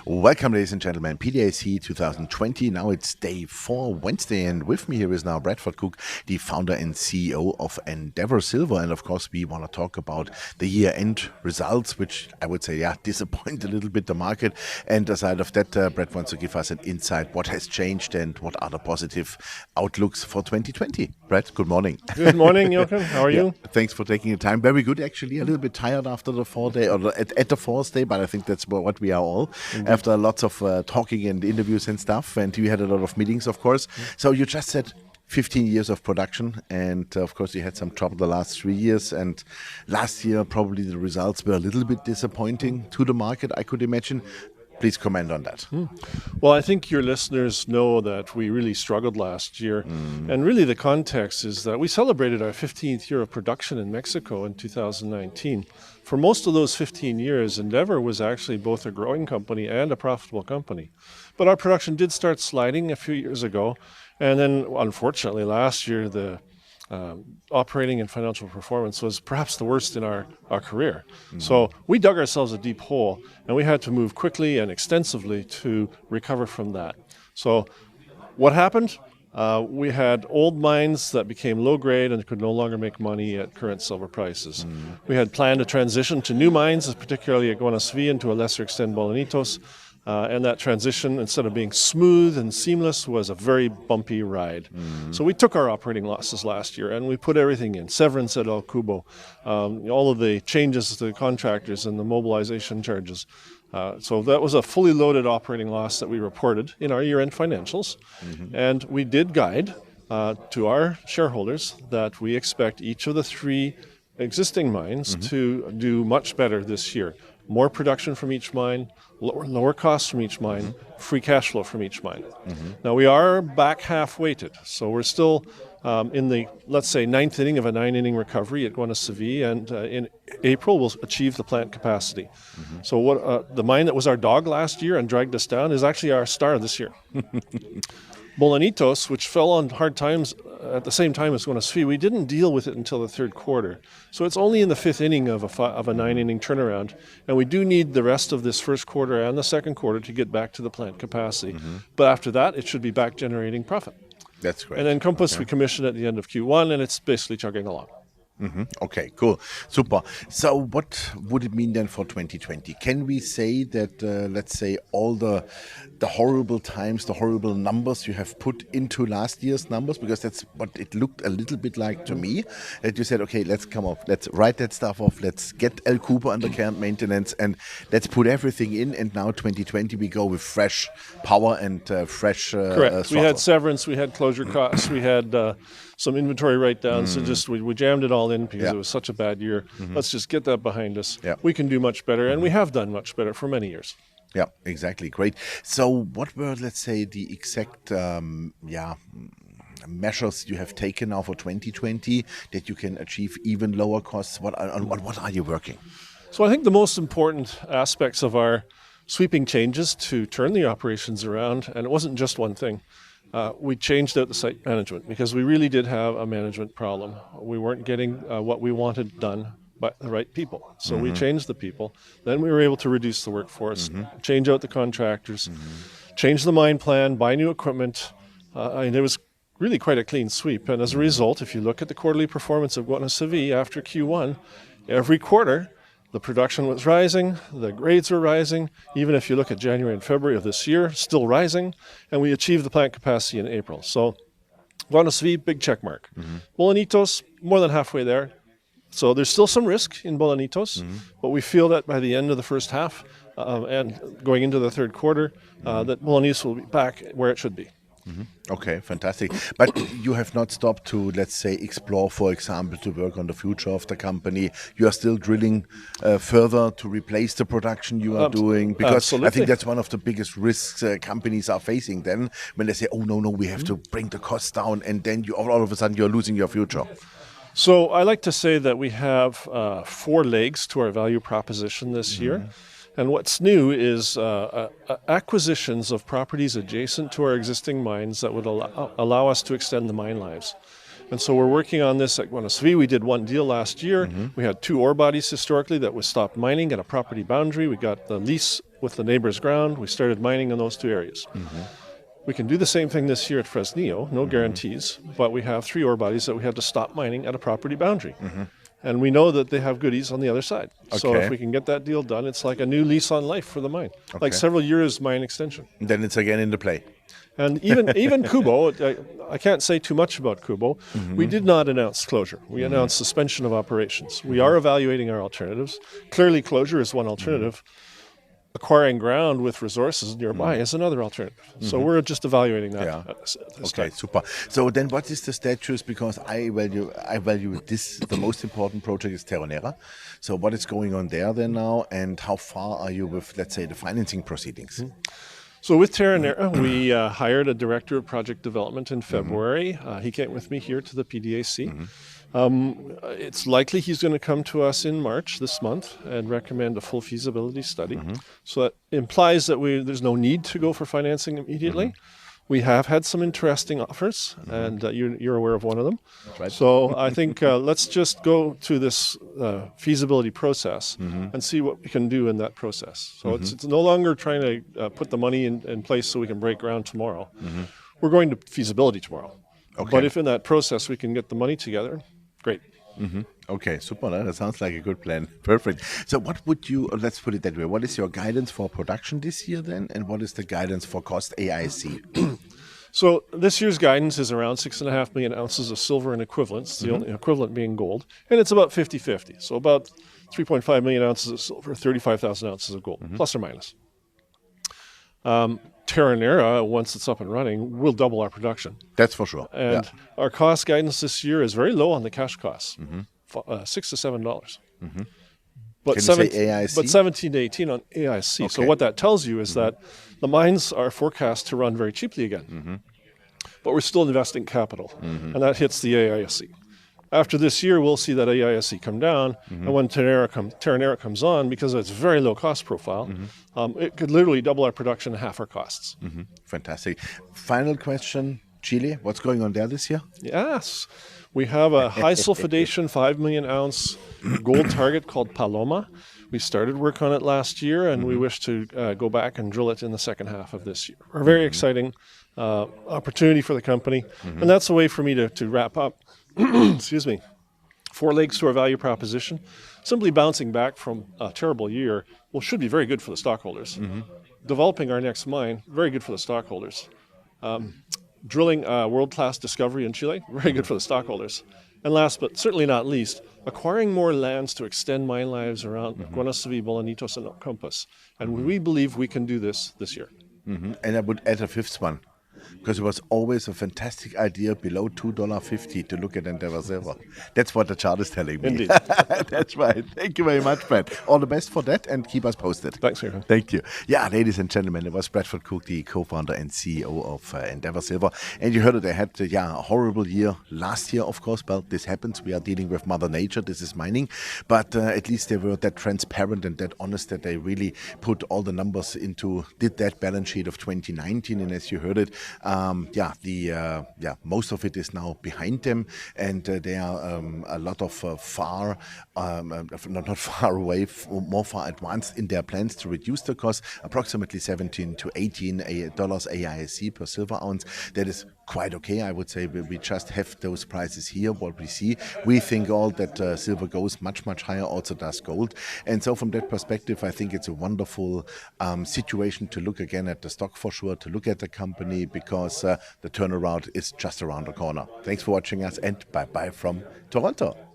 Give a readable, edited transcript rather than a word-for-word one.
Welcome, ladies and gentlemen. PDAC 2020. Now it's day 4, Wednesday, and with me here is now Bradford Cooke, the founder and CEO of Endeavour Silver. And of course, we want to talk about the year-end results, which I would say, disappoint a little bit the market. And aside of that, Brad wants to give us an insight what has changed and what are the positive outlooks for 2020. Brad, good morning. Good morning, Jochen. How are you? Thanks for taking the time. Very good, actually. A little bit tired after the 4-day or at the 4th day, but I think that's what we are all. Indeed. After lots of talking and interviews and stuff, and we had a lot of meetings, of course. So you just said 15 years of production, and of course you had some trouble the last 3 years, and last year probably the results were a little bit disappointing to the market, I could imagine. Please comment on that. Well, I think your listeners know that we really struggled last year. And really the context is that we celebrated our 15th year of production in Mexico in 2019. For most of those 15 years, Endeavour was actually both a growing company and a profitable company. But our production did start sliding a few years ago. And then, unfortunately, last year, the operating and financial performance was perhaps the worst in our career. So we dug ourselves a deep hole, and we had to move quickly and extensively to recover from that. So what happened? We had old mines that became low grade and could no longer make money at current silver prices. We had planned a transition to new mines, particularly at Guanaceví and to a lesser extent Bolañitos. And that transition, instead of being smooth and seamless, was a very bumpy ride. So we took our operating losses last year and we put everything in. Severance at El Cubo, all of the changes to the contractors and the mobilization charges. So that was a fully loaded operating loss that we reported in our year-end financials. And we did guide to our shareholders that we expect each of the 3 existing mines to do much better this year. More production from each mine, lower costs from each mine, free cash flow from each mine. Now we are back half weighted, so we're still in the, let's say, 9th inning of a 9-inning recovery at Guanaceví, and in April we'll achieve the plant capacity. So what the mine that was our dog last year and dragged us down is actually our star this year. Bolañitos, which fell on hard times at the same time as Guanaceví, we didn't deal with it until the 3rd quarter. So it's only in the 5th inning of a 9-inning turnaround, and we do need the rest of this 1st quarter and the 2nd quarter to get back to the plant capacity. But after that, it should be back generating profit. That's great. And then Compass we commissioned at the end of Q1, and it's basically chugging along. Okay, cool. Super. So what would it mean then for 2020? Can we say that, let's say, all the horrible times, the horrible numbers you have put into last year's numbers, because that's what it looked a little bit like to me, that you said, okay, let's come off, let's write that stuff off, let's get El Cubo under care and maintenance, and let's put everything in, and now 2020 we go with fresh power and fresh Correct. We had severance, we had closure costs, we had some inventory write-downs, so just we jammed it all in because it was such a bad year. Let's just get that behind us. We can do much better, and we have done much better for many years. Yeah, exactly. Great. So what were, let's say, the exact measures you have taken now for 2020 that you can achieve even lower costs? What are you working? So I think the most important aspects of our sweeping changes to turn the operations around, and it wasn't just one thing, we changed out the site management because we really did have a management problem. We weren't getting what we wanted done by the right people. So we changed the people. Then we were able to reduce the workforce, change out the contractors, change the mine plan, buy new equipment. And it was really quite a clean sweep. And as a result, if you look at the quarterly performance of Guanaceví after Q1, every quarter, the production was rising, the grades were rising. Even if you look at January and February of this year, still rising. And we achieved the plant capacity in April. So Guanaceví, big check mark. Bolañitos, more than halfway there. So there's still some risk in Bolañitos, but we feel that by the end of the first half and going into the 3rd quarter, that Bolañitos will be back where it should be. Okay, fantastic. But you have not stopped to, let's say, explore, for example, to work on the future of the company. You are still drilling further to replace the production you are doing, because I think that's one of the biggest risks companies are facing then, when they say, oh, no, we have to bring the costs down, and then you all of a sudden you're losing your future. So I like to say that we have 4 legs to our value proposition this year. And what's new is acquisitions of properties adjacent to our existing mines that would allow us to extend the mine lives. And so we're working on this at Guanaceví. We did one deal last year. We had 2 ore bodies historically that was stopped mining at a property boundary. We got the lease with the neighbor's ground. We started mining in those 2 areas. We can do the same thing this year at Fresnillo, no guarantees, but we have 3 ore bodies that we had to stop mining at a property boundary. And we know that they have goodies on the other side. So if we can get that deal done, it's like a new lease on life for the mine, like several years mine extension. Then it's again in the play. And even Kubo, I can't say too much about Kubo. We did not announce closure. We announced suspension of operations. We are evaluating our alternatives. Clearly, closure is one alternative. Acquiring ground with resources nearby is another alternative. So we're just evaluating that. Okay, super. So then what is the status? Because I value this, the most important project is Terronera. So what is going on there then now, and how far are you with, let's say, the financing proceedings? So with Terronera, we hired a director of project development in February. He came with me here to the PDAC. It's likely he's going to come to us in March this month and recommend a full feasibility study. So that implies that there's no need to go for financing immediately. We have had some interesting offers, and you're aware of one of them. Right. So I think let's just go to this feasibility process and see what we can do in that process. So it's no longer trying to put the money in place so we can break ground tomorrow. We're going to feasibility tomorrow. But if in that process we can get the money together, great. Okay, super. That sounds like a good plan. Perfect. So what would you, let's put it that way, what is your guidance for production this year then? And what is the guidance for cost AIC? So this year's guidance is around 6.5 million ounces of silver and equivalents, the only equivalent being gold. And it's about 50-50. So about 3.5 million ounces of silver, 35,000 ounces of gold, plus or minus. Terronera, once it's up and running, will double our production. That's for sure. And our cost guidance this year is very low on the cash costs, $6 to $7. But, say AIC? But 17 to 18 on AIC. So what that tells you is that the mines are forecast to run very cheaply again. But we're still investing capital, and that hits the AISC. After this year, we'll see that AISC come down, and when Terronera comes on, because of its very low cost profile, it could literally double our production and half our costs. Fantastic. Final question, Chile, what's going on there this year? Yes. We have a high sulfidation 5 million ounce gold target called Paloma. We started work on it last year, and we wish to go back and drill it in the second half of this year. A very exciting opportunity for the company, and that's a way for me to wrap up. Excuse me. 4 legs to our value proposition. Simply bouncing back from a terrible year, should be very good for the stockholders. Developing our next mine, very good for the stockholders. Drilling a world-class discovery in Chile, very good for the stockholders. And last but certainly not least, acquiring more lands to extend mine lives around Guanaceví, Bolañitos, and Compass. And we believe we can do this year. And I would add a 5th one, because it was always a fantastic idea below $2.50 to look at Endeavour Silver. That's what the chart is telling me. Indeed. That's right. Thank you very much, Brad. All the best for that, and keep us posted. Thanks, Johan. Thank you. Yeah, ladies and gentlemen, it was Bradford Cooke, the co-founder and CEO of Endeavour Silver. And you heard it, they had a horrible year last year, of course. Well, this happens. We are dealing with Mother Nature. This is mining. But at least they were that transparent and that honest that they really put all the numbers did that balance sheet of 2019. And as you heard it, most of it is now behind them, and they are a lot of not far away, more far advanced in their plans to reduce the cost, approximately $17 to $18 AISC per silver ounce. That is quite okay, I would say. We just have those prices here, what we see. We think all that silver goes much, much higher, also does gold. And so from that perspective, I think it's a wonderful situation to look again at the stock for sure, to look at the company, because the turnaround is just around the corner. Thanks for watching us, and bye-bye from Toronto.